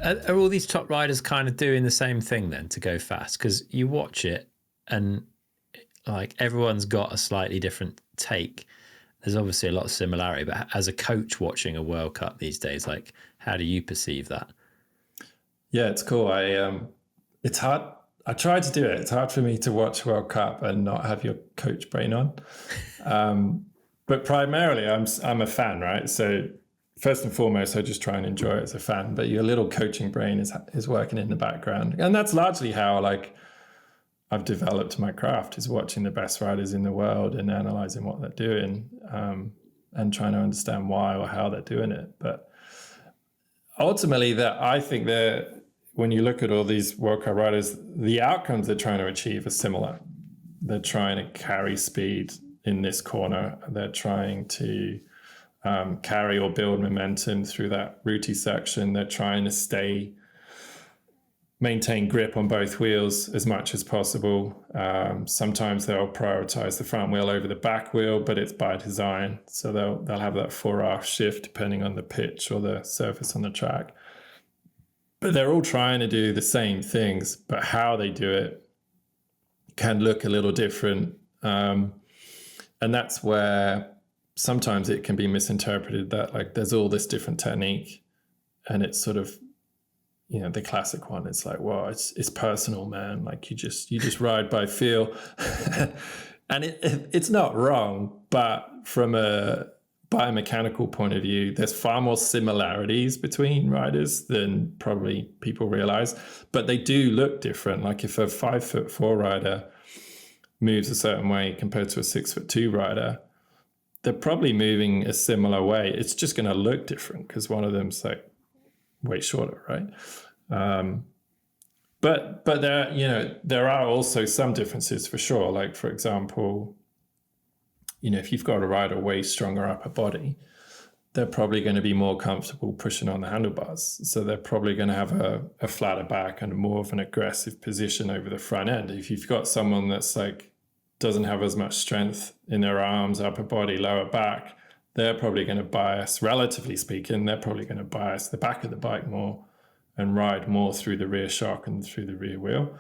Are all these top riders kind of doing the same thing then to go fast? Because you watch it and like everyone's got a slightly different take. There's obviously a lot of similarity, but as a coach watching a World Cup these days, like how do you perceive that? Yeah, it's cool. It's hard. I tried to do it. It's hard for me to watch World Cup and not have your coach brain on. But primarily, I'm a fan, right? So first and foremost, I just try and enjoy it as a fan. But your little coaching brain is working in the background, and that's largely how like I've developed my craft, is watching the best riders in the world and analyzing what they're doing, and trying to understand why or how they're doing it. But ultimately, I think that when you look at all these World Cup riders, the outcomes they're trying to achieve are similar. They're trying to carry speed in this corner. They're trying to carry or build momentum through that rooty section. They're trying to maintain grip on both wheels as much as possible. Sometimes they'll prioritize the front wheel over the back wheel, but it's by design. So they'll have that fore-aft shift depending on the pitch or the surface on the track. But they're all trying to do the same things, but how they do it can look a little different. And that's where sometimes it can be misinterpreted that like there's all this different technique, and it's sort of, you know, the classic one. It's like, well, it's personal, man. Like you just ride by feel. And it's not wrong, but from a biomechanical point of view, there's far more similarities between riders than probably people realize, but they do look different. Like if a 5'4" rider moves a certain way compared to a 6'2" rider, they're probably moving a similar way. It's just going to look different because one of them's like way shorter, right? But there are also some differences for sure. Like for example, if you've got a rider way stronger upper body, they're probably going to be more comfortable pushing on the handlebars. So they're probably going to have a flatter back and more of an aggressive position over the front end. If you've got someone that's like doesn't have as much strength in their arms, upper body, lower back, they're probably going to bias, relatively speaking, they're probably going to bias the back of the bike more and ride more through the rear shock and through the rear wheel.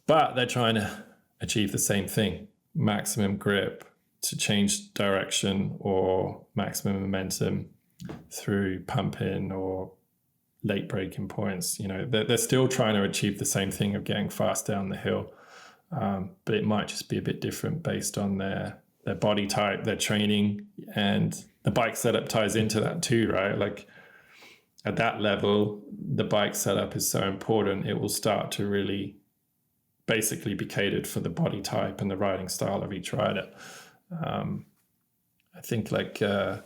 But they're trying to achieve the same thing, maximum grip to change direction or maximum momentum through pumping or late braking points. They're still trying to achieve the same thing of getting fast down the hill. But it might just be a bit different based on their body type, their training, and the bike setup ties into that too, right? Like at that level, the bike setup is so important. It will start to really basically be catered for the body type and the riding style of each rider. I think like a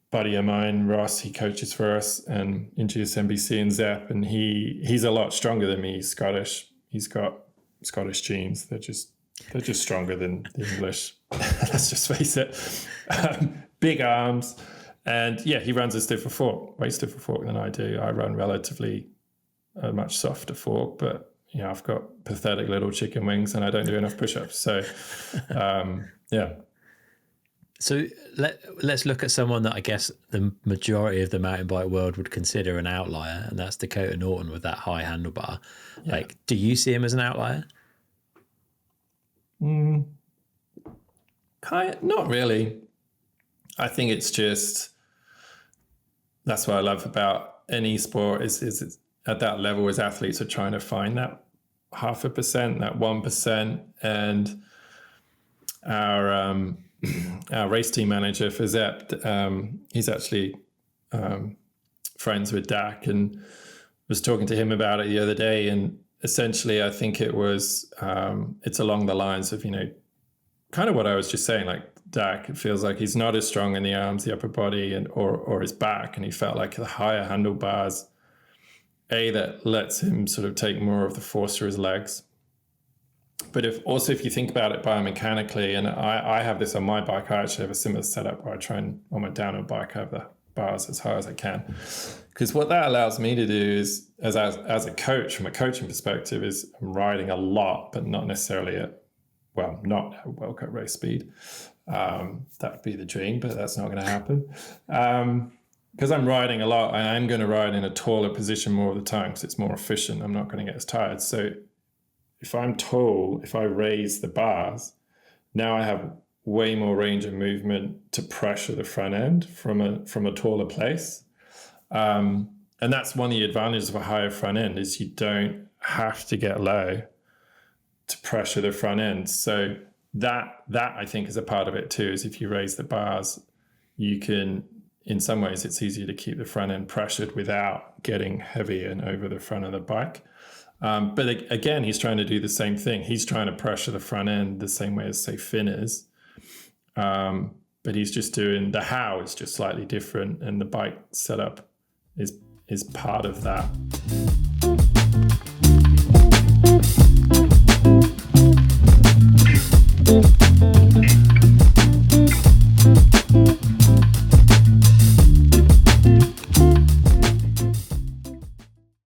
buddy of mine, Ross, he coaches for us and in GSMBC and ZEP, and he's a lot stronger than me. He's Scottish. He's got Scottish genes. They're just stronger than the English. Let's just face it. Big arms. And yeah, he runs a stiffer fork, way stiffer fork than I do. I run relatively a much softer fork, but I've got pathetic little chicken wings and I don't do enough push-ups. So, yeah. So let's look at someone that I guess the majority of the mountain bike world would consider an outlier, and that's Dakotah Norton with that high handlebar. Yeah. Like, do you see him as an outlier? Not really. I think it's just, that's what I love about any sport is it's at that level as athletes are trying to find that 0.5%, that 1%. And our race team manager for ZEP, he's actually friends with Dak, and was talking to him about it the other day. And essentially, I think it's along the lines of, kind of what I was just saying, like Dak, it feels like he's not as strong in the arms, the upper body, or his back. And he felt like the higher handlebars, that lets him sort of take more of the force through his legs. But if you think about it biomechanically, and I have this on my bike, I actually have a similar setup where I try and, on my downhill bike, have the bars as high as I can. Because what that allows me to do is, as a coach, from a coaching perspective, is I'm riding a lot, but not necessarily not at World Cup race speed. That would be the dream, but that's not going to happen. because I'm riding a lot, I am going to ride in a taller position more of the time because it's more efficient. I'm not going to get as tired. So if I'm tall, if I raise the bars, now I have way more range of movement to pressure the front end from a taller place. And that's one of the advantages of a higher front end is you don't have to get low to pressure the front end. So that I think is a part of it too, is if you raise the bars, you can, in some ways, it's easier to keep the front end pressured without getting heavy and over the front of the bike. But again, he's trying to do the same thing. He's trying to pressure the front end the same way as, say, Finn is. But he's just doing the how is just slightly different, and the bike setup is part of that.